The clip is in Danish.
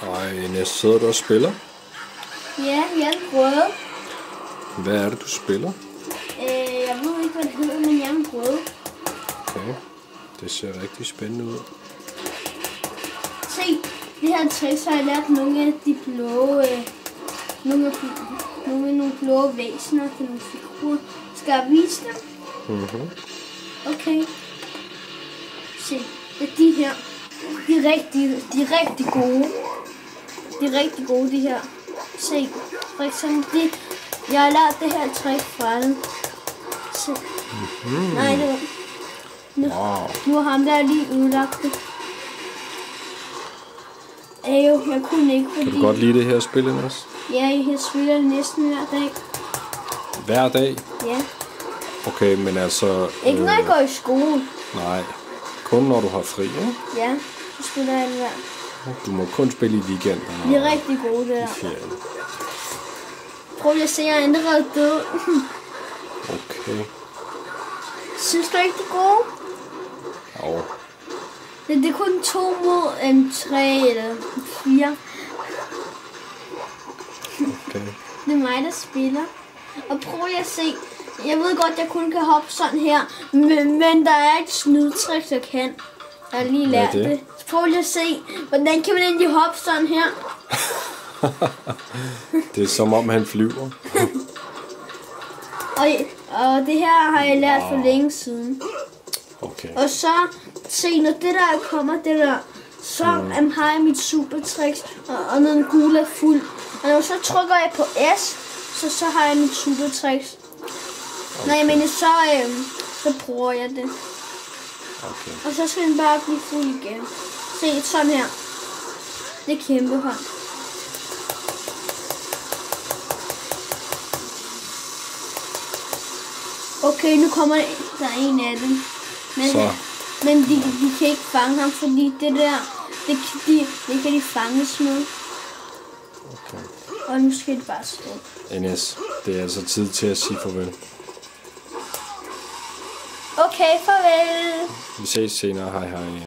Ej, Ines, sidder du og spiller? Ja, jeg prøvede. Hvad er det, du spiller? Jeg ved ikke, hvad det hedder, men jeg prøvede. Okay, det ser rigtig spændende ud. Se, det her trick, så har jeg lært nogle af de blå, nogle blå væsener til nogle figurer. Skal jeg vise dem? Mhm. Okay. Se, det er de her. De er rigtig gode. De er rigtig gode, de her. Se, for eksempel jeg har lært det her trick fra dem. Se. Nej, det var... Nu har ham der lige udlagt det. Jeg kunne ikke, fordi... Kan du godt lide det her spil, Ines? Ja, jeg spiller det næsten hver dag. Hver dag? Ja. Okay, men altså... Ikke når jeg går i skole. Nej, kun når du har fri, ikke? Ja, så spiller jeg det hver. Du må kun spille i weekenden. De er rigtig gode, det der. Ferien. Prøv lige at se, jeg er allerede død. Okay. Synes du ikke, de er gode? Jo. Det er kun 2 mod en 3 eller 4. Okay. Det er mig, der spiller. Og prøv lige at se. Jeg ved godt, jeg kun kan hoppe sådan her. Men der er et snydtrik, jeg kan. Jeg har lige lært det. Prøv lige at se. Hvordan kan man egentlig hoppe sådan her? Det er som om han flyver. Og det her har jeg lært for længe siden. Okay. Og så, se, når det der kommer, det der, så har jeg mit supertricks, og når den gule er fuld. Og når så trykker jeg på S, så har jeg mit supertricks. Okay. Nej, men så bruger jeg det. Okay. Og så skal den bare blive fuld igen. Se, sådan her. Det er kæmpe hånd. Okay, nu kommer der en af dem. Men de kan ikke fange ham, fordi det der, det kan de fanges med. Okay. Og nu skal de bare stå. Ines, det er altså tid til at sige farvel. Okay, farvel. Vi ses senere. Hej hej.